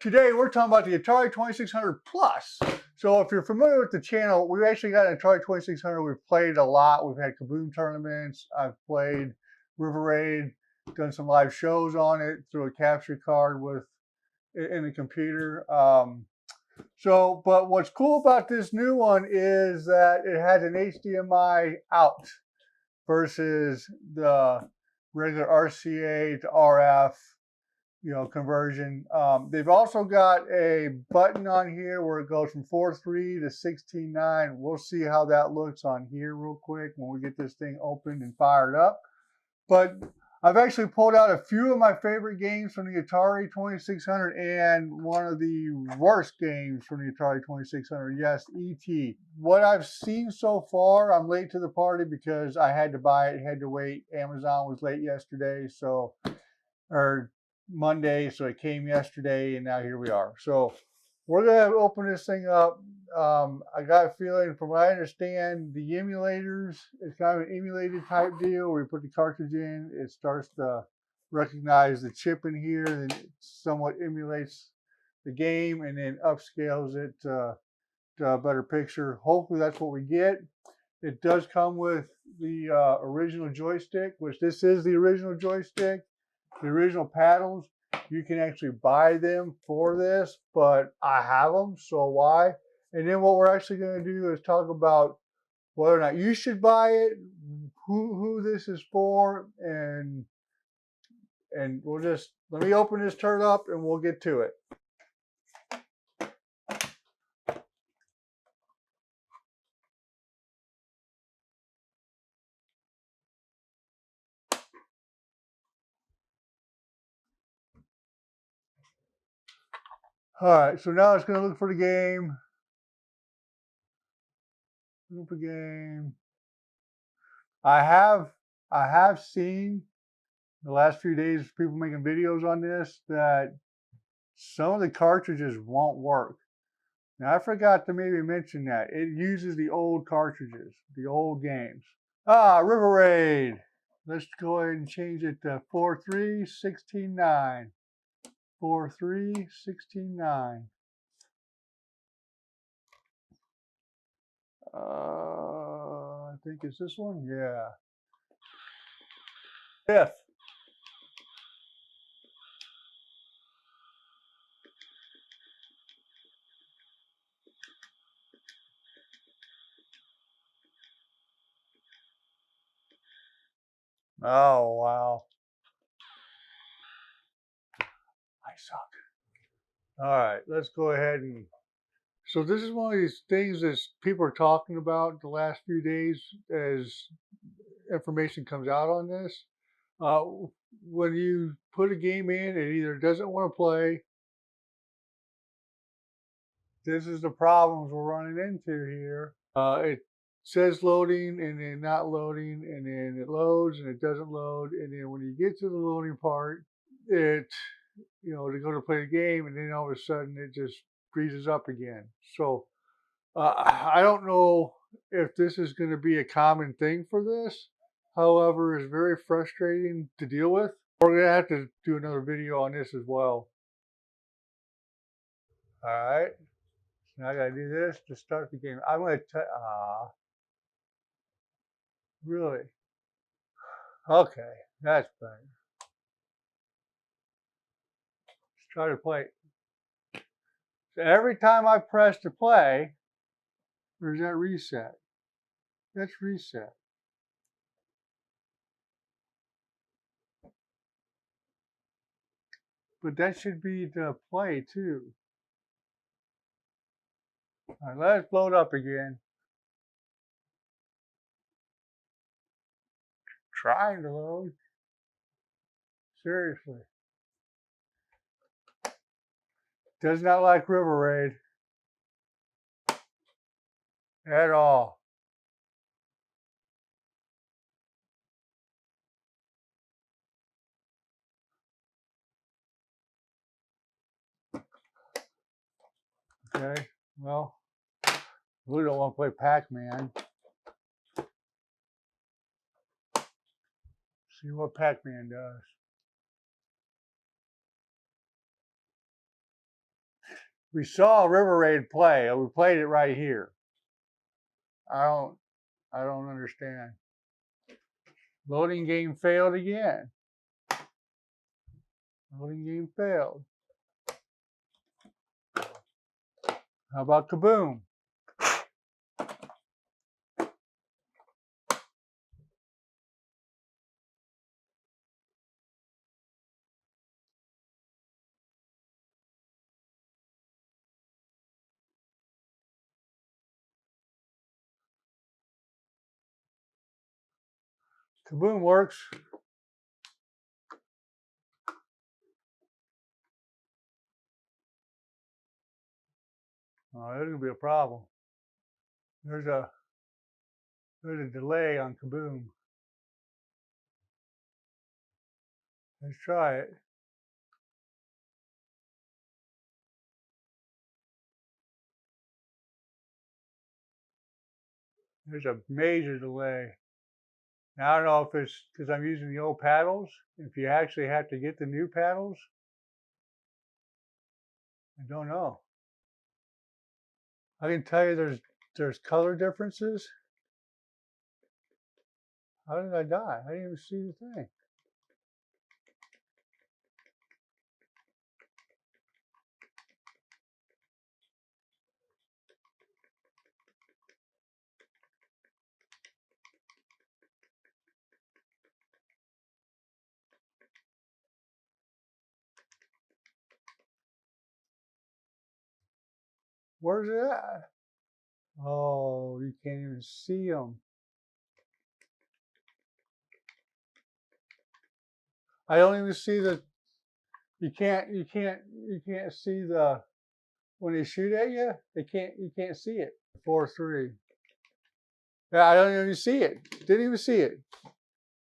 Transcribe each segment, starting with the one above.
Today we're talking about the Atari 2600 Plus. So if you're familiar with the channel, we've actually got an Atari 2600. We've played a lot. We've had Kaboom tournaments. I've played River Raid, done some live shows on it through a capture card in the computer. But what's cool about this new one is that it has an HDMI out versus the regular RCA to RF, conversion. They've also got a button on here where it goes from 4.3 to 16.9. We'll see how that looks on here real quick when we get this thing opened and fired up. But I've actually pulled out a few of my favorite games from the Atari 2600 and one of the worst games from the Atari 2600. Yes, E.T. What I've seen so far, I'm late to the party because I had to buy it, had to wait. Amazon was late yesterday, or Monday, so it came yesterday, and now here we are. So we're gonna open this thing up. I got a feeling, from what I understand, the emulators, it's kind of an emulated type deal where you put the cartridge in, it starts to recognize the chip in here, and it somewhat emulates the game, and then upscales it to a better picture. Hopefully that's what we get. It does come with the original joystick, which this is the original joystick. The original paddles, you can actually buy them for this, but I have them, so why? And then what we're actually going to do is talk about whether or not you should buy it, who this is for, and we'll just, let me open this turd up and we'll get to it. All right, so now it's going to look for the game. Look for game. I have seen the last few days people making videos on this that some of the cartridges won't work. Now I forgot to maybe mention that it uses the old cartridges, the old games. River Raid. Let's go ahead and change it to 4.3, 16.9. 4.3, 16.9. I think it's this one. Yeah. Fifth. Oh, wow. I suck. All right, let's go ahead and. So this is one of these things that people are talking about the last few days as information comes out on this. When you put a game in, it either doesn't want to play. This is the problems we're running into here. It says loading and then not loading, and then it loads and it doesn't load, and then when you get to the loading part, it, to go to play the game, and then all of a sudden it just freezes up again. So I don't know if this is going to be a common thing for this. However, it's very frustrating to deal with. We're going to have to do another video on this as well. All right. Now I got to do this to start the game. I'm going to, really? Okay, that's better. Let's try to play. So every time I press to play, there's that reset. That's reset. But that should be the play too. All right, let's load up again. Trying to load. Seriously. Does not like River Raid at all. Okay, well, we don't want to play Pac-Man. See what Pac-Man does. We saw River Raid play, and we played it right here. I don't understand. Loading game failed again. Loading game failed. How about Kaboom? Kaboom works. Oh, that's gonna be a problem. There's a delay on Kaboom. Let's try it. There's a major delay. Now, I don't know if it's because I'm using the old paddles. If you actually have to get the new paddles, I don't know. I can tell you there's color differences. How did I die? I didn't even see the thing. Where's it at? Oh, you can't even see them. I don't even see the. You can't see the when they shoot at you. You can't see it. 4-3. Yeah, I don't even see it. Didn't even see it.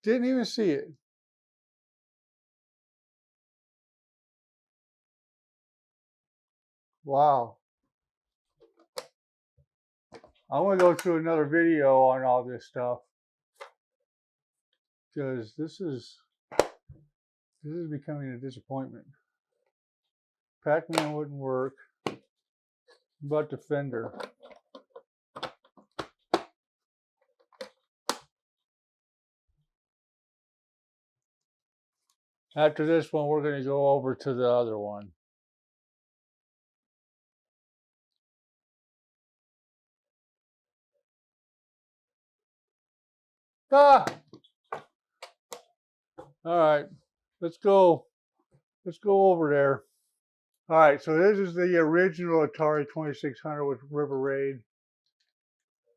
Didn't even see it. Wow. I want to go through another video on all this stuff because this is becoming a disappointment. Pac-Man wouldn't work, but Defender. After this one, we're going to go over to the other one. Ah! All right, let's go over there. All right, so this is the original Atari 2600 with River Raid.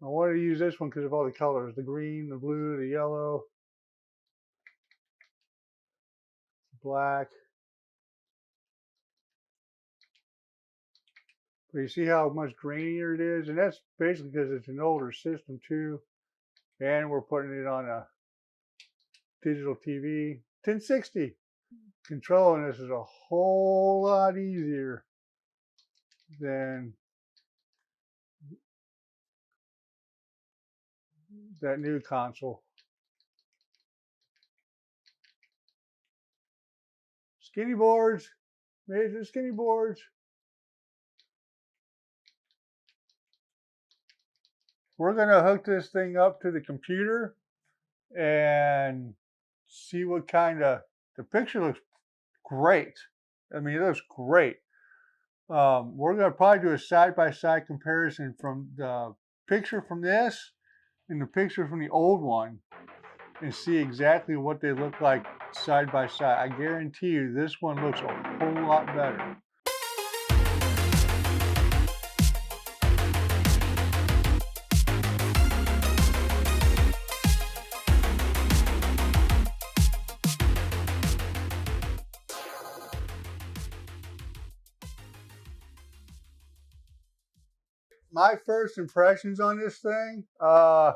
I wanted to use this one because of all the colors, the green, the blue, the yellow, black. But you see how much grainier it is? And that's basically because it's an older system too. And we're putting it on a digital TV. 1060. Controlling this is a whole lot easier than that new console. Skinny boards. Major skinny boards. We're going to hook this thing up to the computer and see what kind of, the picture looks great. I mean, it looks great. We're going to probably do a side-by-side comparison from the picture from this and the picture from the old one and see exactly what they look like side by side. I guarantee you this one looks a whole lot better. My first impressions on this thing, I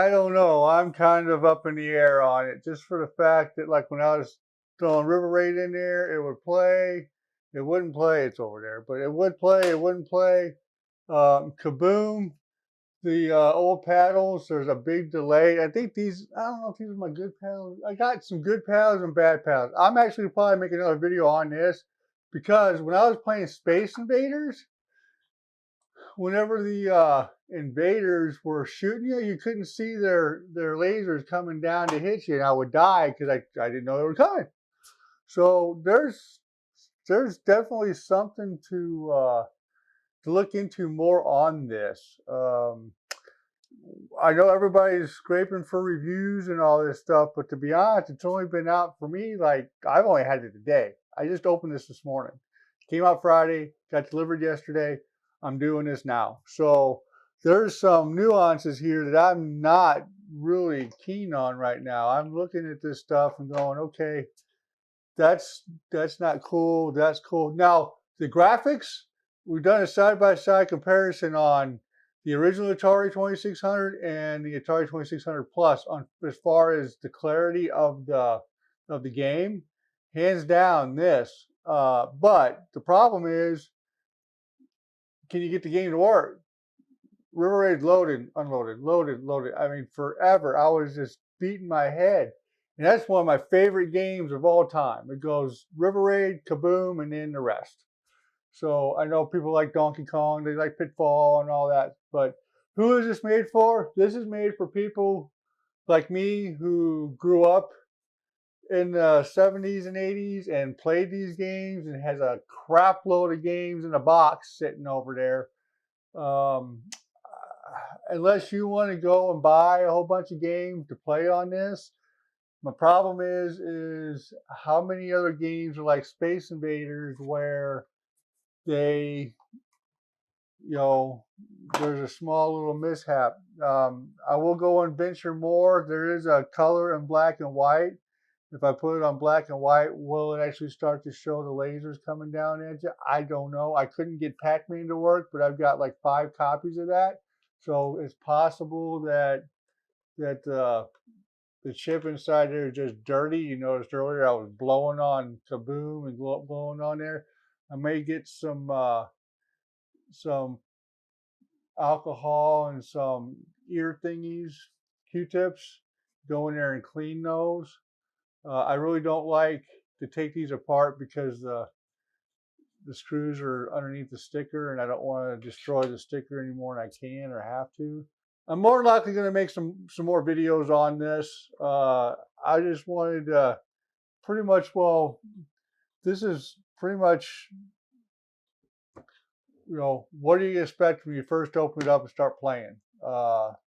don't know. I'm kind of up in the air on it just for the fact that like when I was throwing River Raid in there, it would play. It wouldn't play. It's over there, but it would play. It wouldn't play. Kaboom. The old paddles, there's a big delay. I think these, I don't know if these are my good paddles. I got some good paddles and bad paddles. I'm actually probably making another video on this because when I was playing Space Invaders, whenever the invaders were shooting you, you couldn't see their lasers coming down to hit you, and I would die because I didn't know they were coming. So there's definitely something to look into more on this. I know everybody's scraping for reviews and all this stuff, but to be honest, it's only been out for me, like, I've only had it today. I just opened this morning. Came out Friday, got delivered yesterday. I'm doing this now. So there's some nuances here that I'm not really keen on right now. I'm looking at this stuff and going, okay, that's not cool. That's cool. Now, the graphics, we've done a side-by-side comparison on the original Atari 2600 and the Atari 2600 Plus on as far as the clarity of the game. Hands down, this. But the problem is, can you get the game to work? River Raid loaded, unloaded, loaded, loaded. I mean, forever. I was just beating my head. And that's one of my favorite games of all time. It goes River Raid, Kaboom, and then the rest. So I know people like Donkey Kong, they like Pitfall and all that. But who is this made for? This is made for people like me who grew up in the 70s and 80s and played these games and has a crap load of games in a box sitting over there. Unless you want to go and buy a whole bunch of games to play on this, my problem is how many other games are like Space Invaders where they, there's a small little mishap. I will go and venture more. There is a color in black and white. If I put it on black and white, will it actually start to show the lasers coming down at you? I don't know. I couldn't get Pac-Man to work, but I've got like 5 copies of that. So it's possible that the chip inside there is just dirty. You noticed earlier I was blowing on Kaboom and blowing on there. I may get some alcohol and some ear thingies, Q-tips, go in there and clean those. I really don't like to take these apart because the screws are underneath the sticker, and I don't want to destroy the sticker any more than I can or have to. I'm more than likely going to make some more videos on this. I just wanted to pretty much, well, this is pretty much, what do you expect when you first open it up and start playing? I'll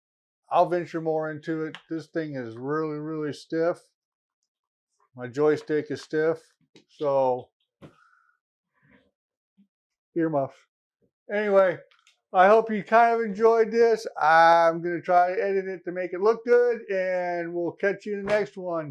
venture more into it. This thing is really, really stiff. My joystick is stiff, so earmuffs. Anyway, I hope you kind of enjoyed this. I'm going to try to edit it to make it look good, and we'll catch you in the next one.